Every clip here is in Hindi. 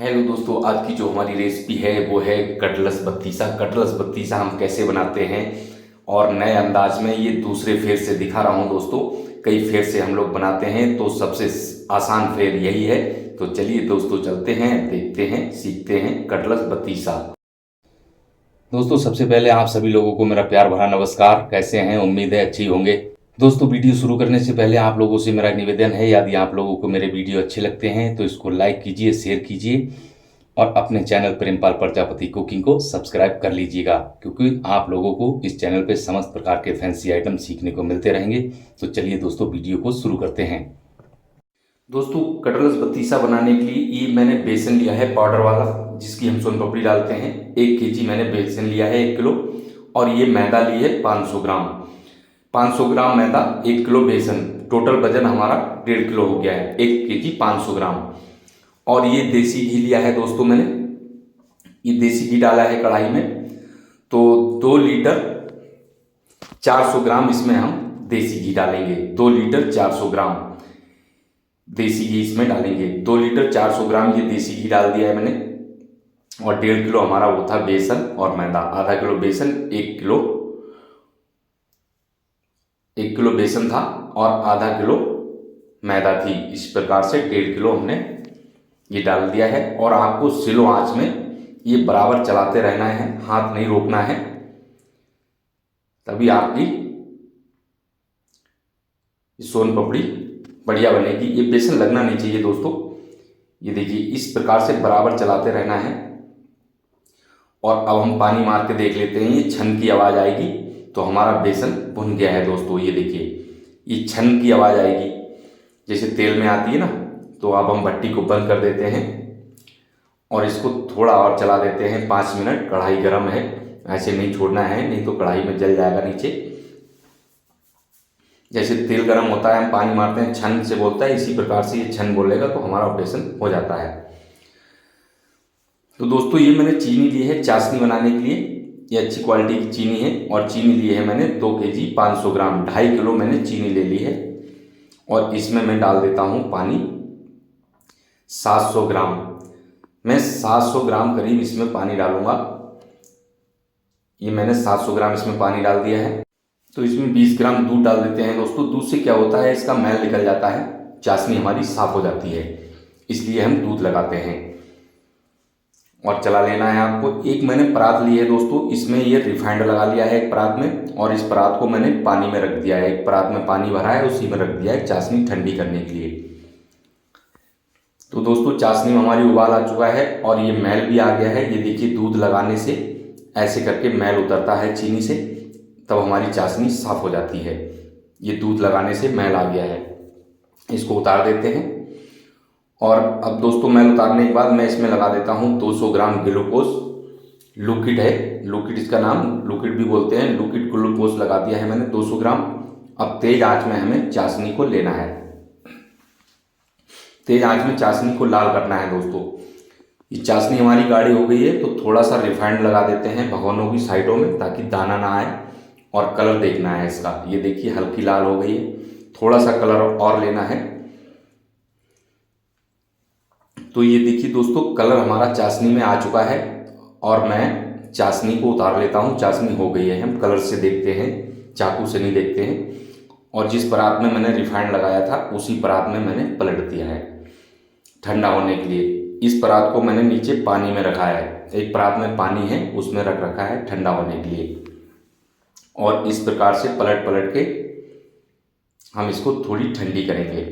हेलो दोस्तों, आज की जो हमारी रेसिपी है वो है कटलस बत्तीसा। कटलस बत्तीसा हम कैसे बनाते हैं और नए अंदाज में ये दूसरे फेर से दिखा रहा हूँ दोस्तों। कई फेर से हम लोग बनाते हैं तो सबसे आसान फेर यही है। तो चलिए दोस्तों, चलते हैं, देखते हैं, सीखते हैं कटलस बत्तीसा। दोस्तों, सबसे पहले आप सभी लोगों को मेरा प्यार भरा नमस्कार। कैसे हैं? उम्मीद है अच्छी होंगे। दोस्तों, वीडियो शुरू करने से पहले आप लोगों से मेरा निवेदन है, यदि आप लोगों को मेरे वीडियो अच्छे लगते हैं तो इसको लाइक कीजिए, शेयर कीजिए और अपने चैनल प्रेमपाल प्रजापति कुकिंग को सब्सक्राइब कर लीजिएगा, क्योंकि आप लोगों को इस चैनल पे समस्त प्रकार के फैंसी आइटम सीखने को मिलते रहेंगे। तो चलिए दोस्तों, वीडियो को शुरू करते हैं। दोस्तों, कटरस बत्तीसा बनाने के लिए ये मैंने बेसन लिया है पाउडर वाला, जिसकी हम सोन पापड़ी डालते हैं। 1 kg मैंने बेसन लिया है, 1 किलो। और ये मैदा लिए है 500 ग्राम। 500 ग्राम मैदा, 1 किलो बेसन, टोटल वजन हमारा 1.5 किलो हो गया है। 1 kg 500 ग्राम। और ये देसी घी लिया है दोस्तों मैंने, ये देसी घी डाला है कढ़ाई में। तो 2 लीटर 400 ग्राम इसमें हम देसी घी डालेंगे। 2 लीटर 400 ग्राम देसी घी इसमें डालेंगे। 2 लीटर 400 ग्राम ये देसी घी डाल दिया है मैंने। और 1.5 किलो हमारा वो था बेसन और मैदा। आधा किलो बेसन, 1 किलो बेसन था और आधा किलो मैदा थी। इस प्रकार से 1.5 किलो हमने ये डाल दिया है। और आपको स्लो आंच में ये बराबर चलाते रहना है, हाथ नहीं रोकना है, तभी आपकी सोन पापड़ी बढ़िया बनेगी। ये बेसन लगना नहीं चाहिए दोस्तों। ये देखिए, इस प्रकार से बराबर चलाते रहना है। और अब हम पानी मार के देख लेते हैं, ये छन की आवाज़ आएगी तो हमारा बेसन भुन गया है दोस्तों। ये देखिए, ये छन की आवाज़ आएगी जैसे तेल में आती है ना। तो अब हम भट्टी को बंद कर देते हैं और इसको थोड़ा और चला देते हैं 5 मिनट। कढ़ाई गर्म है, ऐसे नहीं छोड़ना है, नहीं तो कढ़ाई में जल जाएगा नीचे। जैसे तेल गर्म होता है, हम पानी मारते हैं, छन से बोलता है, इसी प्रकार से ये छन बोलेगा तो हमारा बेसन हो जाता है। तो दोस्तों, ये मैंने चीनी ली है चाशनी बनाने के लिए। ये अच्छी क्वालिटी की चीनी है। और चीनी ली है मैंने 2 kg 500 ग्राम। 2.5 किलो मैंने चीनी ले ली है। और इसमें मैं डाल देता हूँ पानी 700 ग्राम। मैं 700 ग्राम करीब इसमें पानी डालूंगा। ये मैंने 700 ग्राम इसमें पानी डाल दिया है। तो इसमें 20 ग्राम दूध डाल देते हैं दोस्तों। दूध से क्या होता है, इसका मैल निकल जाता है, चाशनी हमारी साफ हो जाती है, इसलिए हम दूध लगाते हैं। और चला लेना है आपको। एक मैंने परात ली है दोस्तों, इसमें ये रिफाइंड लगा लिया है एक परात में। और इस परात को मैंने पानी में रख दिया है। एक परात में पानी भरा है, उसी में रख दिया है चाशनी ठंडी करने के लिए। तो दोस्तों, चाशनी में हमारी उबाल आ चुका है और ये मैल भी आ गया है। ये देखिए, दूध लगाने से ऐसे करके मैल उतरता है चीनी से, तब हमारी चाशनी साफ हो जाती है। ये दूध लगाने से मैल आ गया है। इसको उतार देते हैं। और अब दोस्तों, मैल उतारने के बाद मैं इसमें लगा देता हूँ 200 ग्राम ग्लूकोज। लुकिड है, लुकिड इसका नाम, लुकिड भी बोलते हैं। लुकिड ग्लूकोज लगा दिया है मैंने 200 ग्राम। अब तेज आंच में हमें चाशनी को लेना है। तेज आंच में चाशनी को लाल करना है दोस्तों। ये चाशनी हमारी गाढ़ी हो गई है तो थोड़ा सा रिफाइंड लगा देते हैं भगोनों की साइडों में, ताकि दाना ना आए। और कलर देखना है इसका। ये देखिए, हल्की लाल हो गई है, थोड़ा सा कलर और लेना है। तो ये देखिए दोस्तों, कलर हमारा चाशनी में आ चुका है। और मैं चाशनी को उतार लेता हूँ। चाशनी हो गई है, हम कलर से देखते हैं, चाकू से नहीं देखते हैं। और जिस परात में मैंने रिफाइंड लगाया था, उसी परात में मैंने पलट दिया है ठंडा होने के लिए। इस परात को मैंने नीचे पानी में रखा है। एक परात में पानी है, उसमें रख रखा है ठंडा होने के लिए। और इस प्रकार से पलट पलट के हम इसको थोड़ी ठंडी करेंगे।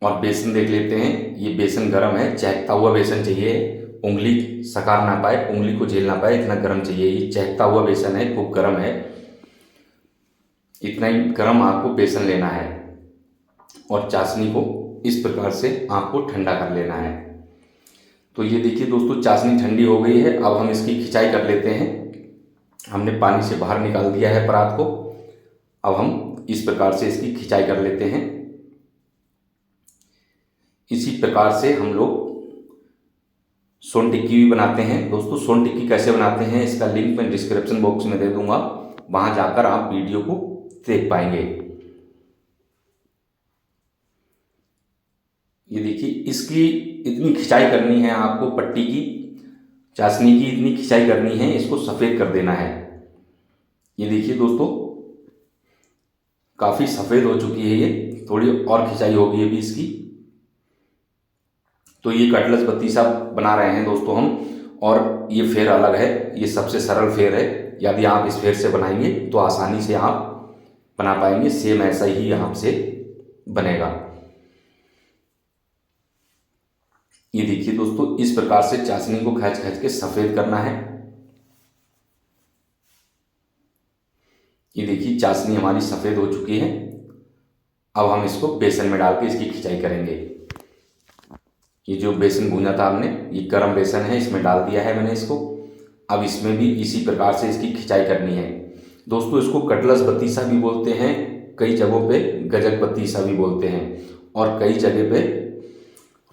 और बेसन देख लेते हैं। ये बेसन गर्म है, चहकता हुआ बेसन चाहिए। उंगली सकार ना पाए, उंगली को झेल ना पाए, इतना गर्म चाहिए। ये चहकता हुआ बेसन है, खूब गर्म है। इतना ही गर्म आपको बेसन लेना है। और चाशनी को इस प्रकार से आपको ठंडा कर लेना है। तो ये देखिए दोस्तों, चाशनी ठंडी हो गई है। अब हम इसकी खिंचाई कर लेते हैं। हमने पानी से बाहर निकाल दिया है परात को। अब हम इस प्रकार से इसकी खिंचाई कर लेते हैं। इसी प्रकार से हम लोग सोन टिक्की भी बनाते हैं दोस्तों। सोन टिक्की कैसे बनाते हैं, इसका लिंक मैं डिस्क्रिप्शन बॉक्स में दे दूंगा, वहां जाकर आप वीडियो को देख पाएंगे। ये देखिए, इसकी इतनी खिंचाई करनी है आपको, पट्टी की, चाशनी की इतनी खिंचाई करनी है, इसको सफ़ेद कर देना है। ये देखिए दोस्तों, काफ़ी सफ़ेद हो चुकी है ये, थोड़ी और खिंचाई होगी अभी इसकी। तो ये कटलेस बत्तीसा बना रहे हैं दोस्तों हम, और ये फेर अलग है, ये सबसे सरल फेर है। यदि आप इस फेर से बनाएंगे तो आसानी से आप बना पाएंगे, सेम ऐसा ही आपसे बनेगा। ये देखिए दोस्तों, इस प्रकार से चाशनी को खींच खींच के सफ़ेद करना है। ये देखिए, चाशनी हमारी सफ़ेद हो चुकी है। अब हम इसको बेसन में डाल के इसकी खिंचाई करेंगे। ये जो बेसन भूना था हमने, ये गरम बेसन है, इसमें डाल दिया है मैंने इसको। अब इसमें भी इसी प्रकार से इसकी खिंचाई करनी है दोस्तों। इसको कटलेस बत्तीसा भी बोलते हैं, कई जगहों पे गजक बत्तीसा भी बोलते हैं, और कई जगह पे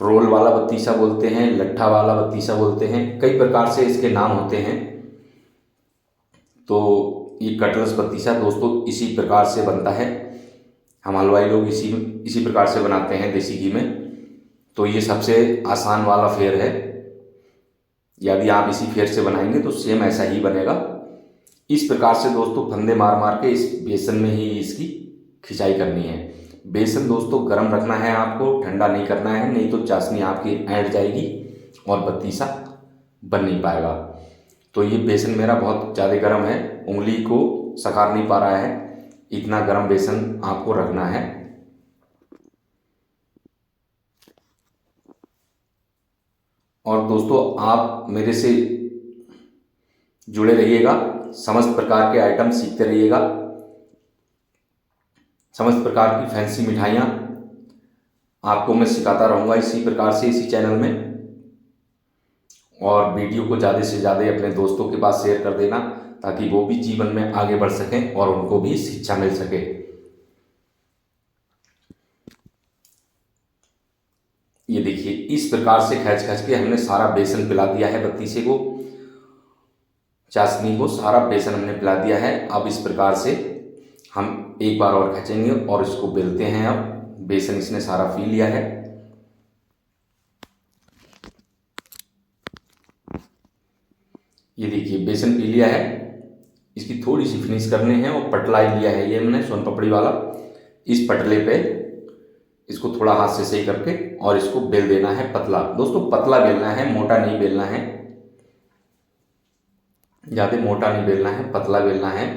रोल वाला बत्तीसा बोलते हैं, लट्ठा वाला बत्तीसा बोलते हैं, कई प्रकार से इसके नाम होते हैं। तो ये कटलेस बत्तीसा दोस्तों इसी प्रकार से बनता है। हम हलवाई लोग इसी प्रकार से बनाते हैं देसी घी में। तो ये सबसे आसान वाला फेर है। यदि आप इसी फेर से बनाएंगे तो सेम ऐसा ही बनेगा। इस प्रकार से दोस्तों फंदे मार मार के इस बेसन में ही इसकी खिंचाई करनी है। बेसन दोस्तों गर्म रखना है आपको, ठंडा नहीं करना है, नहीं तो चाशनी आपकी ऐंठ जाएगी और बत्तीसा बन नहीं पाएगा। तो ये बेसन मेरा बहुत ज़्यादा गर्म है, उंगली को सकार नहीं पा रहा है, इतना गर्म बेसन आपको रखना है। और दोस्तों आप मेरे से जुड़े रहिएगा, समस्त प्रकार के आइटम सीखते रहिएगा। समस्त प्रकार की फैंसी मिठाइयाँ आपको मैं सिखाता रहूँगा इसी प्रकार से, इसी चैनल में। और वीडियो को ज़्यादा से ज़्यादा अपने दोस्तों के पास शेयर कर देना, ताकि वो भी जीवन में आगे बढ़ सकें और उनको भी शिक्षा मिल सके। ये देखिए, इस प्रकार से खींच खींच के हमने सारा बेसन पिला दिया है बत्तीसे को, चाशनी को सारा बेसन हमने पिला दिया है। अब इस प्रकार से हम एक बार और खींचेंगे और इसको बेलते हैं। अब बेसन इसने सारा पी लिया है। ये देखिए, बेसन पी लिया है, इसकी थोड़ी सी फिनिश करनी है। और पटला ही लिया है ये हमने सोन पापड़ी वाला, इस पटले पे इसको थोड़ा हाथ से सही करके और इसको बेल देना है पतला। दोस्तों पतला बेलना है, मोटा नहीं बेलना है, ज़्यादा मोटा नहीं बेलना है, पतला बेलना है।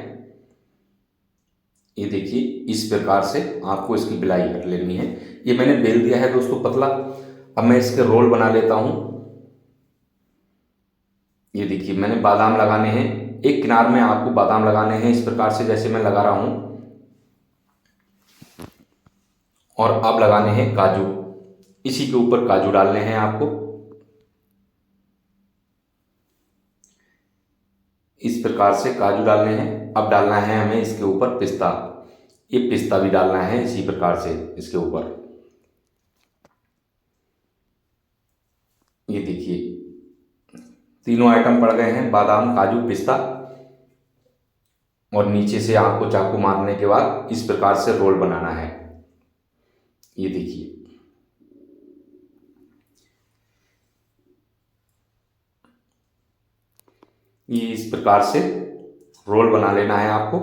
ये देखिए, इस प्रकार से आपको इसकी बिलाई कर लेनी है। ये मैंने बेल दिया है दोस्तों पतला। अब मैं इसके रोल बना लेता हूँ। ये देखिए, मैंने बादाम लगाने हैं, एक किनार में आपको बादाम लगाने हैं, इस प्रकार से जैसे मैं लगा रहा हूँ। और अब लगाने हैं काजू, इसी के ऊपर काजू डालने हैं आपको। इस प्रकार से काजू डालने हैं। अब डालना है हमें इसके ऊपर पिस्ता, ये पिस्ता भी डालना है इसी प्रकार से इसके ऊपर। ये देखिए, तीनों आइटम पड़ गए हैं, बादाम, काजू, पिस्ता। और नीचे से आपको चाकू मारने के बाद इस प्रकार से रोल बनाना है। ये देखिए, ये इस प्रकार से रोल बना लेना है आपको।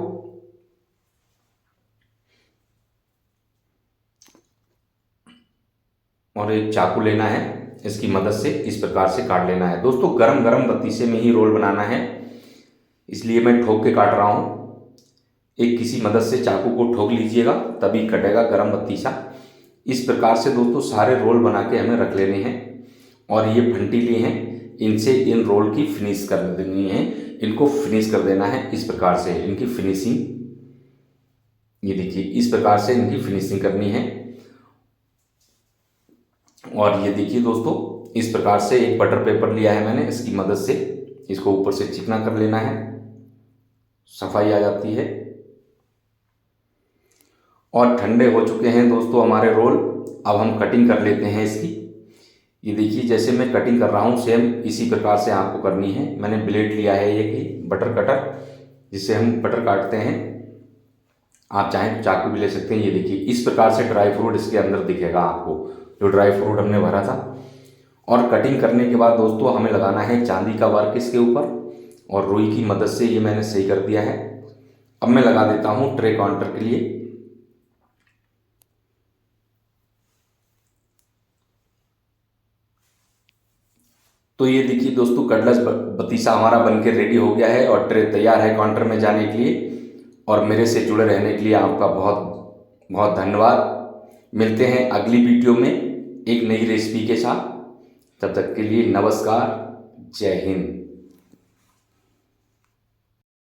और एक चाकू लेना है, इसकी मदद से इस प्रकार से काट लेना है। दोस्तों गरम गरम बत्तीसे में ही रोल बनाना है, इसलिए मैं ठोक के काट रहा हूँ। एक किसी मदद से चाकू को ठोक लीजिएगा, तभी कटेगा गरम बत्तीसा। इस प्रकार से दोस्तों सारे रोल बना के हमें रख लेने हैं। और ये फंटी लिए हैं, इनसे इन रोल की फिनिश कर देनी है, इनको फिनिश कर देना है इस प्रकार से, इनकी फिनिशिंग। ये देखिए, इस प्रकार से इनकी फिनिशिंग करनी है। और ये देखिए दोस्तों, इस प्रकार से एक बटर पेपर लिया है मैंने, इसकी मदद से इसको ऊपर से चिकना कर लेना है, सफाई आ जाती है। और ठंडे हो चुके हैं दोस्तों हमारे रोल। अब हम कटिंग कर लेते हैं इसकी। ये देखिए, जैसे मैं कटिंग कर रहा हूँ सेम इसी प्रकार से आपको करनी है। मैंने ब्लेड लिया है ये कि बटर कटर, जिससे हम बटर काटते हैं। आप चाहें तो चाकू भी ले सकते हैं। ये देखिए, इस प्रकार से ड्राई फ्रूट इसके अंदर दिखेगा आपको। जो ड्राई फ्रूट हमने भरा था। और कटिंग करने के बाद दोस्तों हमें लगाना है चांदी का वर्क इसके ऊपर, और रुई की मदद से ये मैंने सही कर दिया है। अब मैं लगा देता हूँ ट्रे काउंटर के लिए। तो ये देखिए दोस्तों, कटलेस बतीसा हमारा बनके रेडी हो गया है और ट्रे तैयार है काउंटर में जाने के लिए। और मेरे से जुड़े रहने के लिए आपका बहुत बहुत धन्यवाद। मिलते हैं अगली वीडियो में एक नई रेसिपी के साथ। तब तक के लिए नमस्कार, जय हिंद।